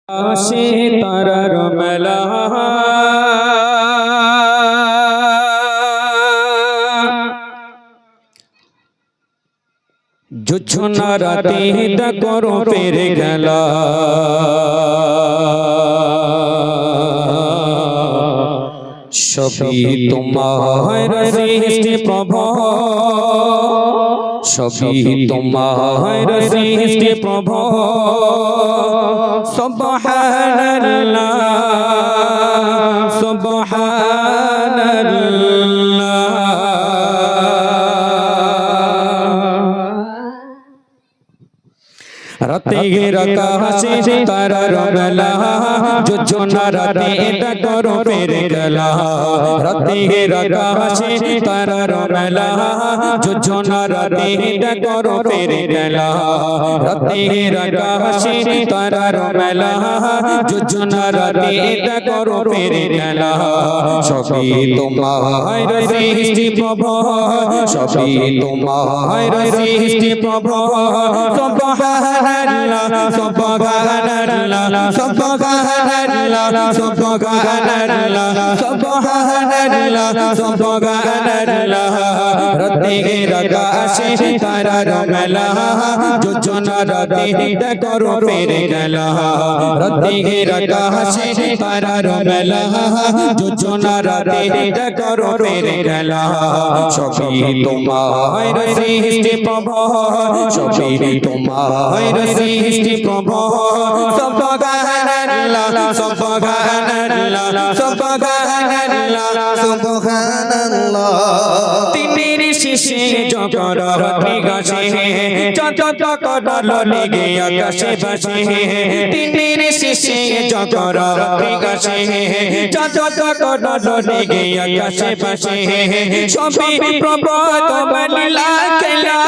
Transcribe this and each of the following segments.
আশে তারার মেলা জোছনা রাতে করো পেরে গেলা সবই তোমার সৃষ্টি প্রভু সবই তোমার সৃষ্টি প্রভু সুবহানাল্লাহ সুবহানাল্লাহ রাতের আকাশে তারার মেলা জোছনা রাতে করো পেরে গেলা রাতের আকাশে তারার মেলা জোছনা রাতে করো পেরে গেলা রাতের আকাশে তারার মেলা জোছনা রাতে করো পেরে গেলা সবই তোমার সৃষ্টি প্রভু সবই তোমার সৃষ্টি প্রভু সুবহানাল্লাহ সুবহানাল্লাহ সুবহানাল্লাহ সুবহানাল্লাহ সুবহানাল্লাহ সুবহানাল্লাহ রাতের আকাশে তারার মেলা জোছনা রাতে করো পেরে গেলা রাতের আকাশে তারার মেলা জোছনা রাতে করো পেরে গেলা সবই তোমার সৃষ্টি প্রভু সবই তোমার সৃষ্টি প্রভু সুবহানাল্লাহ সুবহানাল্লাহ সুবহানাল্লাহ সুবহানাল্লাহ তিনের শীষে জগর বিগাছে যত করল লেগে আকাশে ভাসে তিনের শীষে জগর বিগাছে যত করল লেগে আকাশে ভাসে সবই প্রভু তোমার লীলা খেলা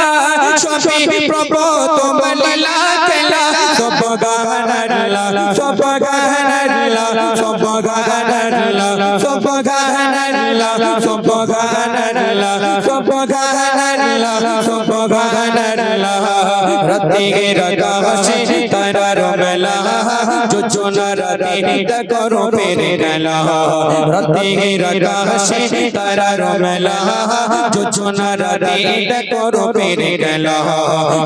সবই প্রভু তোমার লীলা খেলা সুবহানাল্লাহ সুবহানাল্লাহ সুবহানাল্লাহ সুবহানাল্লাহ সুবহানাল্লাহ সুবহানাল্লাহ সুবহানাল্লাহ রাতের আকাশে তারার মেলা জোছনা রাতে করো পেরে গেলা রাতের আকাশে তারার মেলা জোছনা রাতে করো পেরে গেলা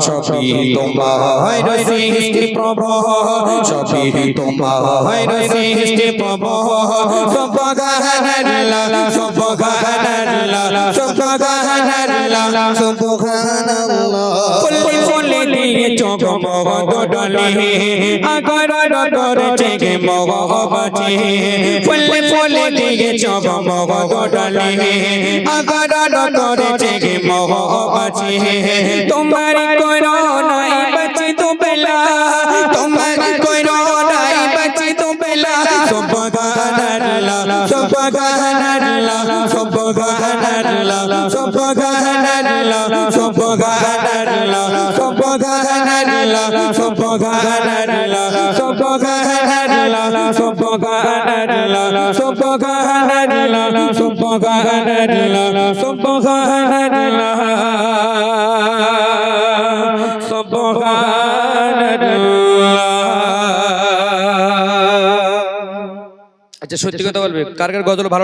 সবই তোমার সৃষ্টি প্রভু সবই তোমার সৃষ্টি প্রভু সুবহানাল্লাহ সুবহানাল্লাহ সুবহানাল্লাহ সুবহানাল্লাহ ফুলে ফুলে দিয়ে চকমক ডলে আকার করেছে গে মগবাচে ফুলে ফুলে দিয়ে চকমক ডলে আকার করেছে গে মগবাচে তোমার করোনাই বাঁচি তো বেলা তোমার করোনাই বাঁচি তো বেলা সুবহানাল্লাহ সুবহানাল্লাহ সুবহানাল্লাহ সুবহানাল্লাহ সুবহানাল্লাহ সুবহানাল্লাহ সুবহানাল্লাহ সুবহানাল্লাহ সুবহানাল্লাহ সুবহানাল্লাহ সুবহানাল্লাহ সুবহানাল্লাহ সুবহানাল্লাহ। আচ্ছা সত্যি কথা বলবে কার কার গজল ভালো